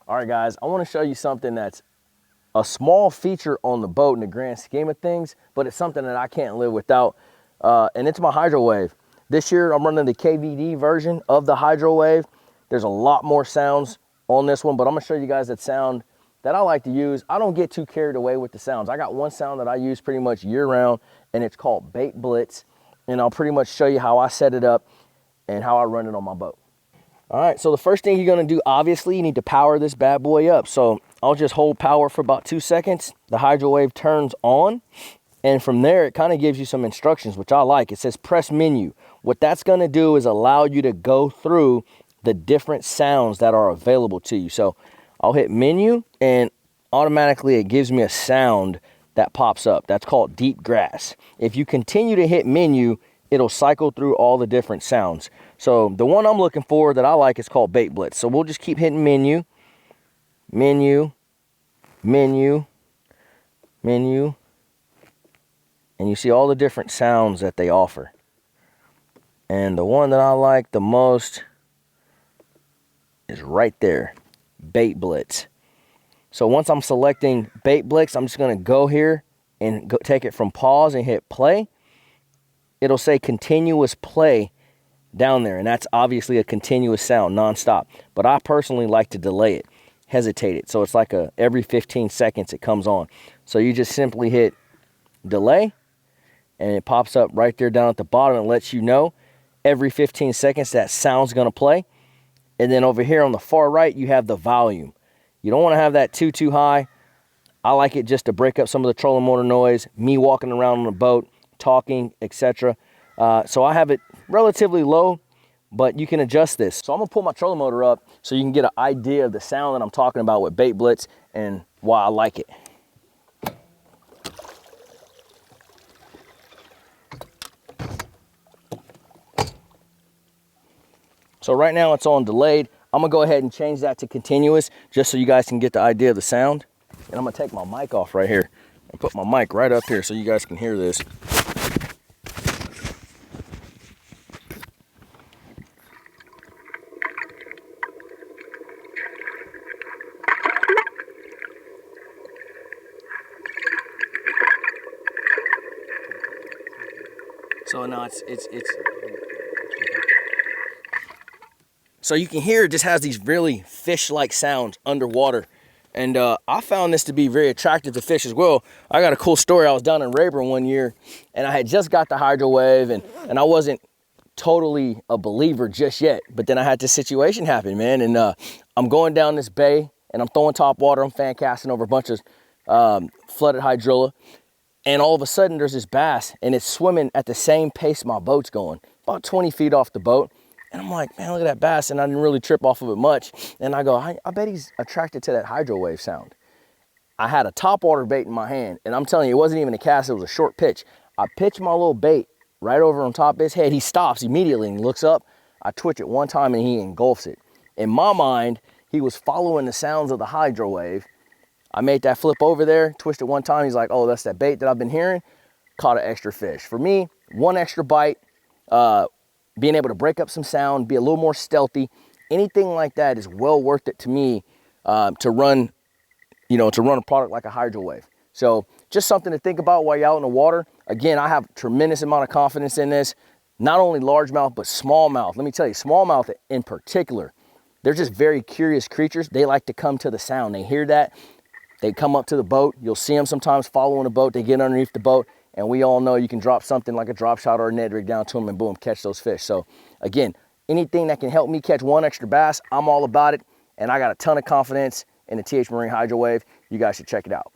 All right, guys, I want to show you something that's a small feature on the boat in the grand scheme of things, but it's something that I can't live without, and it's my Hydro-Wave. This year, I'm running the KVD version of the Hydro-Wave. There's a lot more sounds on this one, but I'm gonna show you guys that sound that I like to use. I don't get too carried away with the sounds. I got one sound that I use pretty much year round, and it's called Bait Blitz, and I'll pretty much show you how I set it up and how I run it on my boat. All right, so the first thing you're gonna do, obviously, you need to power this bad boy up. So I'll just hold power for about 2 seconds. The Hydro-Wave turns on, and from there, it kind of gives you some instructions, which I like. It says press menu. What that's gonna do is allow you to go through the different sounds that are available to you. So I'll hit menu, and automatically it gives me a sound that pops up. That's called deep grass. If you continue to hit menu, it'll cycle through all the different sounds. So the one I'm looking for that I like is called Bait Blitz. So we'll just keep hitting menu, menu, menu, menu, and you see all the different sounds that they offer. And the one that I like the most is right there, Bait Blitz. So once I'm selecting Bait Blitz, I'm just gonna go here and take it from pause and hit play. It'll say continuous play down there, and that's obviously a continuous sound, non-stop. But I personally like to delay it, hesitate it. So it's like every 15 seconds it comes on. So you just simply hit delay, and it pops up right there down at the bottom and lets you know every 15 seconds that sound's gonna play. And then over here on the far right, you have the volume. You don't wanna have that too high. I like it just to break up some of the trolling motor noise, me walking around on the boat, talking, etc. So I have it relatively low, but you can adjust this. So I'm gonna pull my trolling motor up so you can get an idea of the sound that I'm talking about with Bait Blitz and why I like it. So right now it's on delayed. I'm gonna go ahead and change that to continuous just so you guys can get the idea of the sound. And I'm gonna take my mic off right here and put my mic right up here so you guys can hear this. So now it's so you can hear it just has these really fish-like sounds underwater. And I found this to be very attractive to fish as well. I got a cool story. I was down in Rayburn one year, and I had just got the Hydro-Wave, and I wasn't totally a believer just yet. But then I had this situation happen, man. And I'm going down this bay, and I'm throwing top water. I'm fan casting over a bunch of flooded hydrilla. And all of a sudden, there's this bass, and it's swimming at the same pace my boat's going, about 20 feet off the boat. And I'm like, man, look at that bass. And I didn't really trip off of it much. And I go, I bet he's attracted to that Hydro-Wave sound. I had a topwater bait in my hand, and I'm telling you, it wasn't even a cast, it was a short pitch. I pitch my little bait right over on top of his head. He stops immediately and looks up. I twitch it one time, and he engulfs it. In my mind, he was following the sounds of the Hydro-Wave. I made that flip over there, twitched it one time. He's like, oh, that's that bait that I've been hearing. Caught an extra fish. For me, one extra bite, being able to break up some sound, be a little more stealthy, anything like that is well worth it to me to run a product like a Hydro-Wave. So just something to think about while you're out in the water. Again, I have a tremendous amount of confidence in this, not only largemouth, but smallmouth. Let me tell you, smallmouth in particular, they're just very curious creatures. They like to come to the sound. They hear that, they come up to the boat. You'll see them sometimes following the boat. They get underneath the boat. And we all know you can drop something like a drop shot or a Ned rig down to them and boom, catch those fish. So again, anything that can help me catch one extra bass, I'm all about it. And I got a ton of confidence in the TH Marine Hydro-Wave. You guys should check it out.